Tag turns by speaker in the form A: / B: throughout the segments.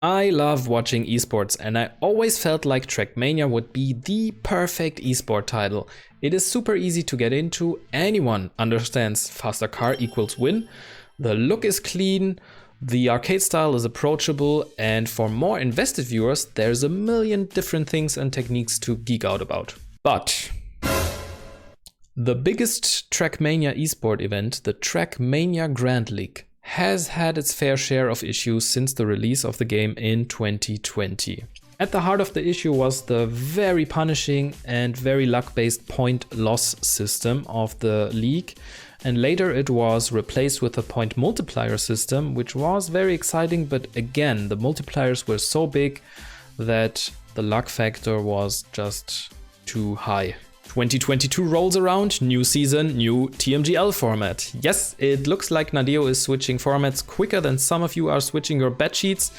A: I love watching esports, and I always felt like Trackmania would be the perfect esport title. It is super easy to get into, anyone understands faster car equals win, the look is clean, the arcade style is approachable, and for more invested viewers, there's a million different things and techniques to geek out about. But the biggest Trackmania esport event, the Trackmania Grand League, has had its fair share of issues since the release of the game in 2020. At the heart of the issue was the very punishing and very luck-based point loss system of the league, and later it was replaced with a point multiplier system, which was very exciting, but again, the multipliers were so big that the luck factor was just too high. 2022 rolls around, new season, new TMGL format. Yes, it looks like Nadeo is switching formats quicker than some of you are switching your bet sheets,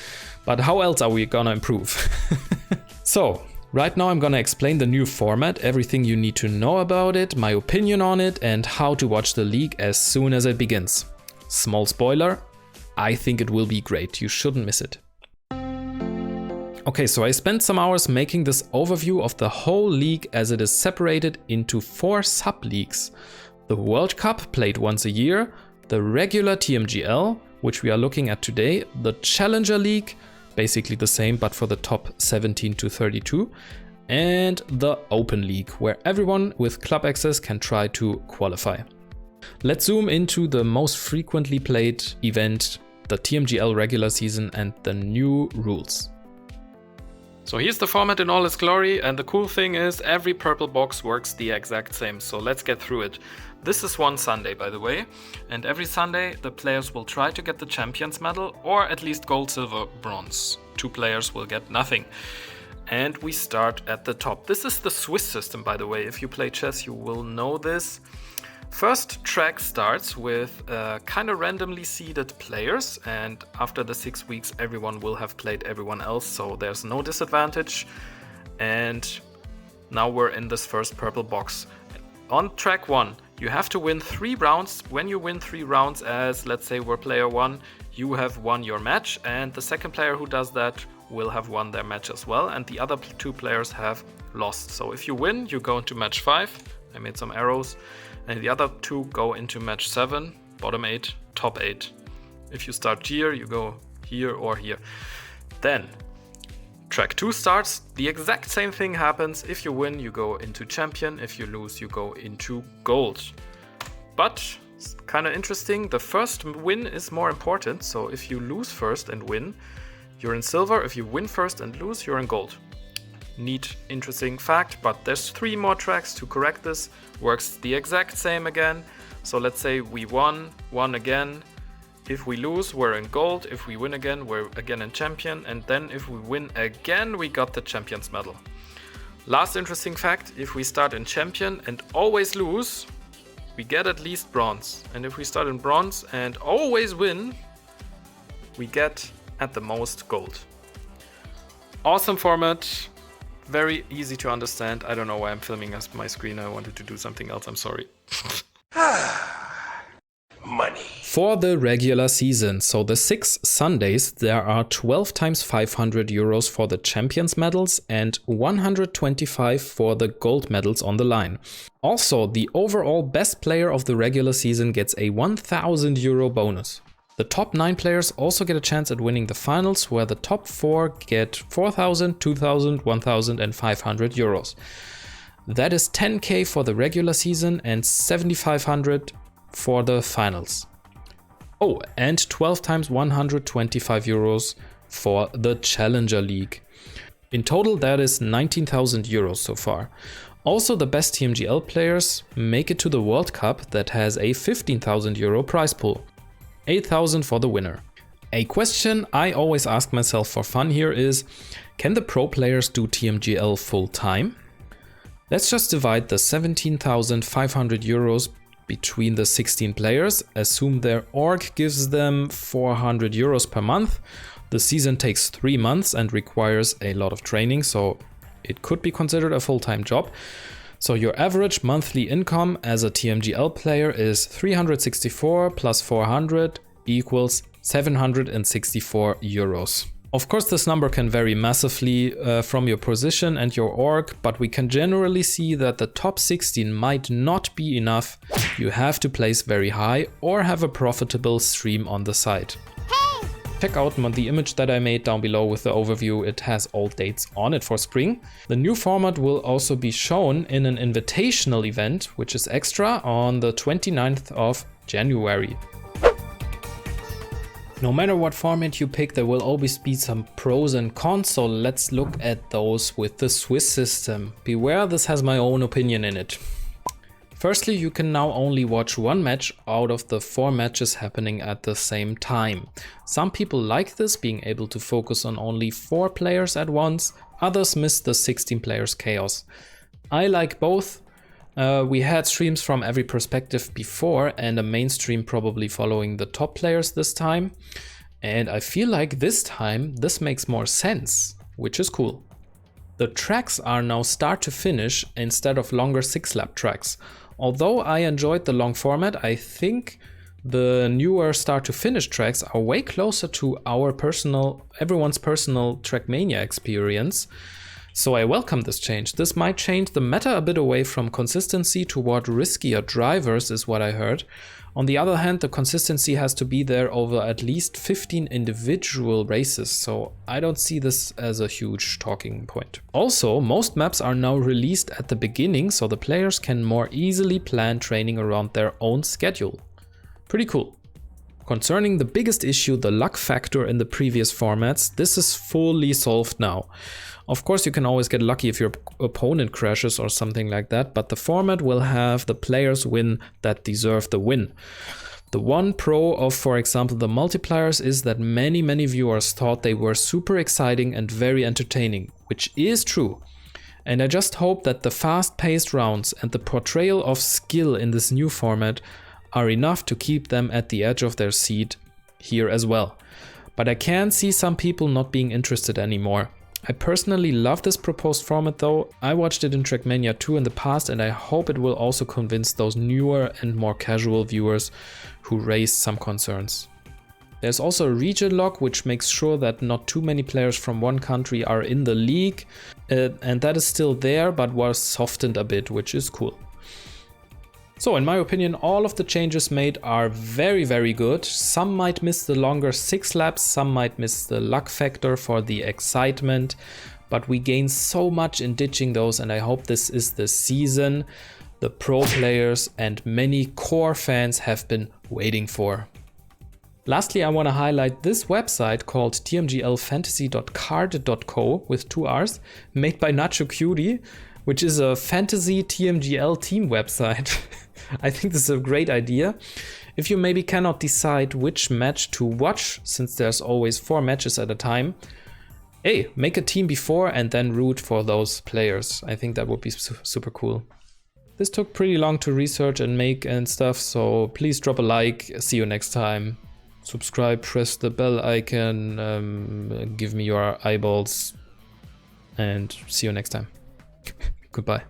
A: but how else are we gonna improve? So, right now I'm gonna explain the new format, everything you need to know about it, my opinion on it, and how to watch the league as soon as it begins. Small spoiler, I think it will be great, you shouldn't miss it. Okay, so I spent some hours making this overview of the whole league as it is separated into 4 sub-leagues. The World Cup, played once a year, the regular TMGL, which we are looking at today, the Challenger League, basically the same but for the top 17 to 32, and the Open League, where everyone with club access can try to qualify. Let's zoom into the most frequently played event, the TMGL regular season, and the new rules. So here's the format in all its glory, and the cool thing is every purple box works the exact same, so let's get through it. This is one Sunday, by the way, and every Sunday the players will try to get the Champions Medal, or at least gold, silver, bronze. 2 players will get nothing. And we start at the top. This is the Swiss system, by the way. If you play chess, you will know this. First track starts with kind of randomly seeded players, and after the 6 weeks everyone will have played everyone else, so there's no disadvantage. And now we're in this first purple box. On track 1, you have to win 3 rounds. When you win 3 rounds, as let's say we're player 1, you have won your match, and the second player who does that will have won their match as well, and the other 2 players have lost. So if you win, you go into match 5. I made some arrows. And the other 2 go into match 7, bottom 8, top 8. If you start here, you go here or here. Then, track 2 starts, the exact same thing happens. If you win, you go into champion. If you lose, you go into gold. But, it's kind of interesting, the first win is more important. So if you lose first and win, you're in silver. If you win first and lose, you're in gold. Neat, interesting fact, but there's 3 more tracks to correct this. Works the exact same again. So let's say we won again. If we lose, we're in gold. If we win again, we're again in champion. And then if we win again, we got the Champions Medal. Last interesting fact, if we start in champion and always lose, we get at least bronze. And if we start in bronze and always win, we get at the most gold. Awesome format. Very easy to understand. I don't know why I'm filming my screen. I wanted to do something else. I'm sorry. Money. For the regular season, so the 6 Sundays, there are 12 times 500 euros for the Champions medals and 125 for the gold medals on the line. Also, the overall best player of the regular season gets a 1000 euro bonus. The top 9 players also get a chance at winning the finals, where the top 4 get 4,000, 2,000, 1,000 and 500 euros. That is 10k for the regular season and 7,500 for the finals. Oh, and 12 times 125 euros for the Challenger League. In total, that is 19,000 euros so far. Also, the best TMGL players make it to the World Cup that has a 15,000 euro prize pool. 8,000 for the winner. A question I always ask myself for fun here is, can the pro players do TMGL full time? Let's just divide the 17,500 euros between the 16 players, assume their org gives them 400 euros per month. The season takes 3 months and requires a lot of training, so it could be considered a full-time job. So your average monthly income as a TMGL player is 364 plus 400 equals 764 euros. Of course, this number can vary massively from your position and your org, but we can generally see that the top 16 might not be enough. You have to place very high or have a profitable stream on the side. Hey! Check out the image that I made down below with the overview. It has all dates on it for spring. The new format will also be shown in an invitational event, which is extra on the 29th of January. No matter what format you pick, there will always be some pros and cons, so let's look at those with the Swiss system. Beware, this has my own opinion in it. Firstly, you can now only watch one match out of the 4 matches happening at the same time. Some people like this, being able to focus on only 4 players at once. Others miss the 16 players chaos. I like both. We had streams from every perspective before and a main stream probably following the top players this time. And I feel like this time this makes more sense, which is cool. The tracks are now start to finish instead of longer 6-lap tracks. Although I enjoyed the long format, I think the newer start to finish tracks are way closer to everyone's personal Trackmania experience. So I welcome this change. This might change the meta a bit away from consistency toward riskier drivers, is what I heard. On the other hand, the consistency has to be there over at least 15 individual races, so I don't see this as a huge talking point. Also, most maps are now released at the beginning, so the players can more easily plan training around their own schedule. Pretty cool. Concerning the biggest issue, the luck factor in the previous formats, this is fully solved now. Of course, you can always get lucky if your opponent crashes or something like that, but the format will have the players win that deserve the win. The one pro of, for example, the multipliers is that many viewers thought they were super exciting and very entertaining, which is true. And I just hope that the fast-paced rounds and the portrayal of skill in this new format are enough to keep them at the edge of their seat here as well. But I can see some people not being interested anymore. I personally love this proposed format though. I watched it in Trackmania 2 in the past and I hope it will also convince those newer and more casual viewers who raised some concerns. There's also a region lock which makes sure that not too many players from one country are in the league, and that is still there but was softened a bit, which is cool. So in my opinion, all of the changes made are very good. Some might miss the longer 6 laps, some might miss the luck factor for the excitement, but we gain so much in ditching those, and I hope this is the season the pro players and many core fans have been waiting for. Lastly, I want to highlight this website called tmglfantasy.card.co with 2 R's, made by Nacho Cutie, which is a fantasy TMGL team website. I think this is a great idea. If you maybe cannot decide which match to watch, since there's always 4 matches at a time, hey, make a team before and then root for those players. I think that would be super cool. This took pretty long to research and make and stuff, so please drop a like. See you next time. Subscribe, press the bell icon, give me your eyeballs, and see you next time. Goodbye.